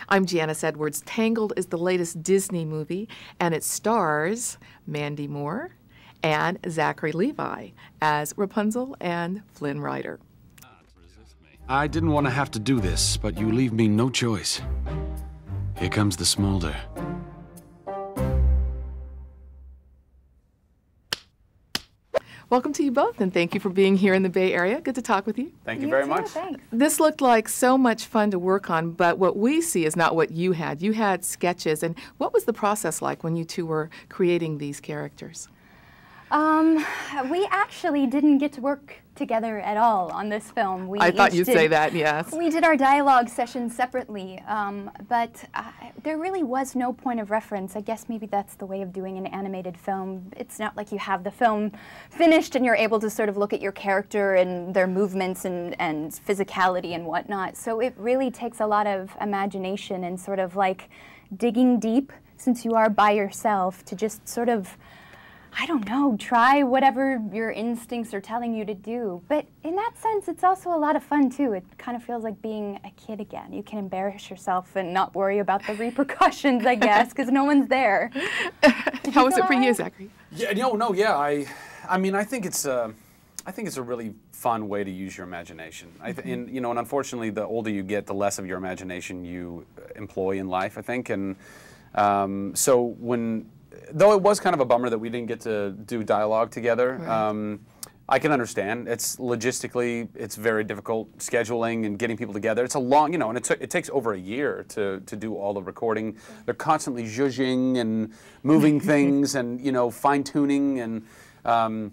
I'm Janice Edwards. Tangled is the latest Disney movie, and it stars Mandy Moore and Zachary Levi as Rapunzel and Flynn Rider. I didn't want to have to do this, but you leave me no choice. Here comes the smolder. Welcome to you both, and thank you for being here in the Bay Area. Good to talk with you. Thank you very much. Thanks. This looked like so much fun to work on, but what we see is not what you had. You had sketches, and what was the process like when you two were creating these characters? We actually didn't get to work together at all on this film. I thought you'd say that, yes. We did our dialogue sessions separately, but there really was no point of reference. I guess maybe that's the way of doing an animated film. It's not like you have the film finished and you're able to sort of look at your character and their movements and physicality and whatnot. So it really takes a lot of imagination and sort of like digging deep, since you are by yourself, to just sort of, I don't know, try whatever your instincts are telling you to do. But in that sense, it's also a lot of fun, too. It kind of feels like being a kid again. You can embarrass yourself and not worry about the repercussions, I guess, because no one's there. How was it for you, Zachary? Yeah, yeah. I mean, I think it's a really fun way to use your imagination. And unfortunately, the older you get, the less of your imagination you employ in life, I think. And so though it was kind of a bummer that we didn't get to do dialogue together, right. I can understand. It's logistically, it's very difficult scheduling and getting people together. It's a long, and it takes over a year to do all the recording. They're constantly zhuzhing and moving things and, fine-tuning and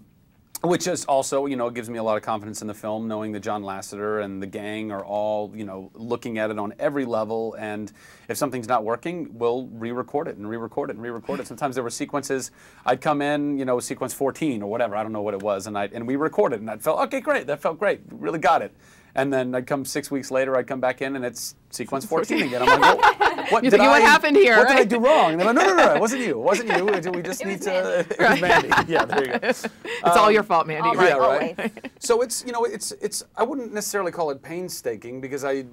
which is also, it gives me a lot of confidence in the film, knowing that John Lasseter and the gang are all, looking at it on every level. And if something's not working, we'll re-record it and re-record it and re-record it. Sometimes there were sequences, I'd come in, sequence 14 or whatever, I don't know what it was, and we recorded, and I felt, okay, great, that felt great, really got it. And then I'd come 6 weeks later, I'd come back in, and it's sequence 14 again. I'm like, what happened here? What right? did I do wrong? And they're like, no, it wasn't you. It wasn't you. We just need to. It was Mandy. Yeah, there you go. It's all your fault, Mandy. Right, yeah, right. always. So it's, it's. I wouldn't necessarily call it painstaking because I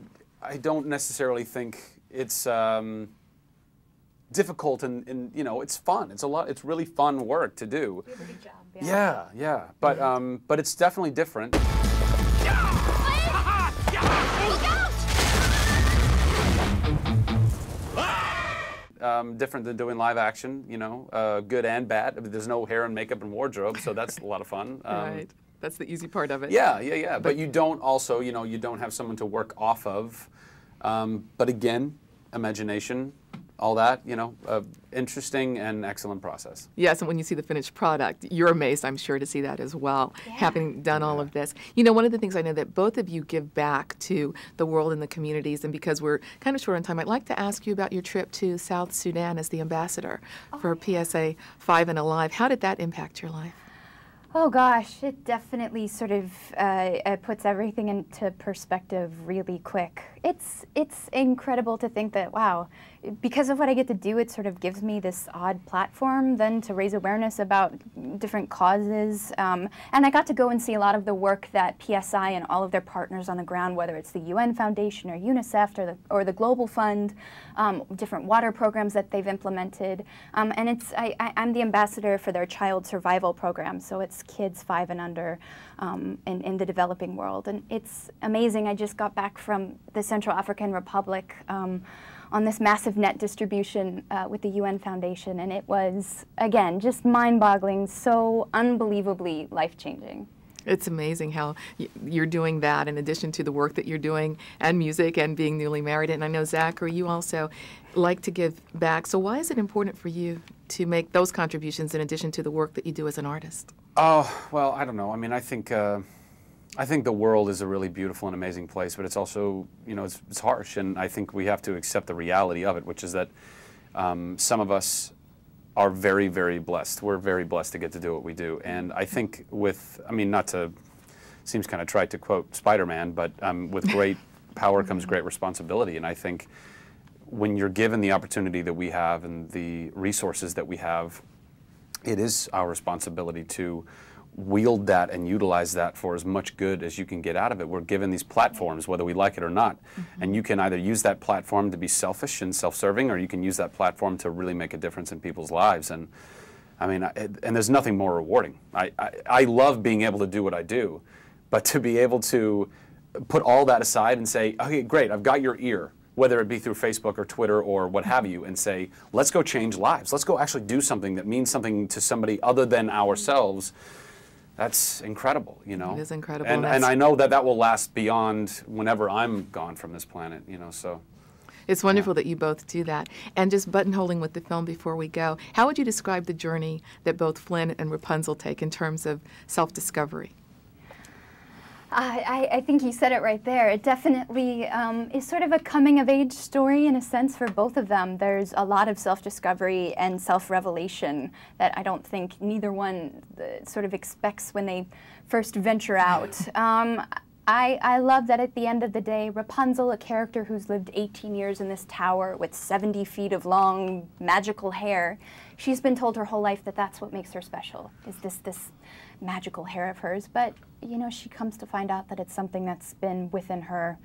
don't necessarily think it's difficult and it's fun. It's really fun work to do. You did a good job. Yeah. But it's definitely different. Different than doing live action, good and bad. I mean, there's no hair and makeup and wardrobe, so that's a lot of fun. Right. That's the easy part of it. Yeah. But you don't also, you don't have someone to work off of. But again, imagination, all that, interesting and excellent process. Yes, and when you see the finished product, you're amazed, I'm sure, to see that as well, having done all of this. One of the things I know that both of you give back to the world and the communities, and because we're kind of short on time, I'd like to ask you about your trip to South Sudan as the ambassador for PSA 5 and Alive. How did that impact your life? Oh gosh, it definitely sort of puts everything into perspective really quick. It's incredible to think that, wow, because of what I get to do, it sort of gives me this odd platform then to raise awareness about different causes. And I got to go and see a lot of the work that PSI and all of their partners on the ground, whether it's the UN Foundation or UNICEF or the Global Fund, different water programs that they've implemented. And I'm the ambassador for their child survival program, so it's kids 5 and under in the developing world. And it's amazing. I just got back from the Central African Republic on this massive net distribution with the UN Foundation, and it was, again, just mind-boggling, so unbelievably life-changing. It's amazing how you're doing that in addition to the work that you're doing and music and being newly married. And I know, Zachary, you also like to give back. So why is it important for you to make those contributions in addition to the work that you do as an artist? Oh, well, I don't know. I mean, I think the world is a really beautiful and amazing place, but it's also, it's harsh, and I think we have to accept the reality of it, which is that some of us are very, very blessed. We're very blessed to get to do what we do, and I think seems kind of trite to quote Spider-Man, but with great power comes great responsibility, and I think when you're given the opportunity that we have and the resources that we have, it is our responsibility to wield that and utilize that for as much good as you can get out of it. We're given these platforms, whether we like it or not. And you can either use that platform to be selfish and self-serving, or you can use that platform to really make a difference in people's lives. And I mean, and there's nothing more rewarding. I love being able to do what I do, but to be able to put all that aside and say, okay, great, I've got your ear, whether it be through Facebook or Twitter or what have you, and say, let's go change lives. Let's go actually do something that means something to somebody other than ourselves. That's incredible, you know. It is incredible. And I know that that will last beyond whenever I'm gone from this planet, you know, so. It's wonderful that you both do that. And just buttonholing with the film before we go, how would you describe the journey that both Flynn and Rapunzel take in terms of self-discovery? I think you said it right there. It definitely is sort of a coming-of-age story in a sense for both of them. There's a lot of self-discovery and self-revelation that I don't think neither one sort of expects when they first venture out. I love that at the end of the day, Rapunzel, a character who's lived 18 years in this tower with 70 feet of long magical hair, she's been told her whole life that that's what makes her special, is this magical hair of hers. But, you know, she comes to find out that it's something that's been within her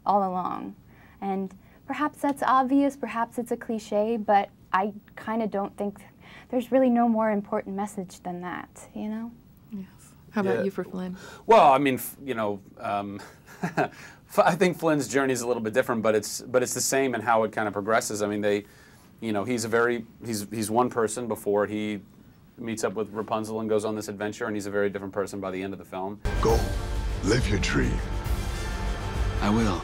all along. And perhaps that's obvious, perhaps it's a cliche, but I kind of don't think there's really no more important message than that, you know? Yes. How about you for Flynn? Well, I mean, you know, I think Flynn's journey is a little bit different, but it's the same in how it kind of progresses. I mean, you know, he's one person before he meets up with Rapunzel and goes on this adventure, and he's a very different person by the end of the film. Go, live your dream. I will.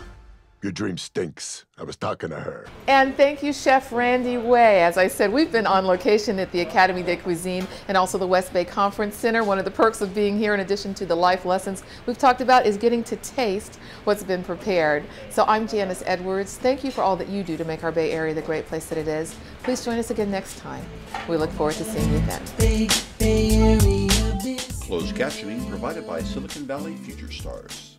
Your dream stinks. I was talking to her. And thank you, Chef Randy Way. As I said, we've been on location at the Académie de Cuisine and also the West Bay Conference Center. One of the perks of being here, in addition to the life lessons we've talked about, is getting to taste what's been prepared. So I'm Janice Edwards. Thank you for all that you do to make our Bay Area the great place that it is. Please join us again next time. We look forward to seeing you then. Closed captioning provided by Silicon Valley Future Stars.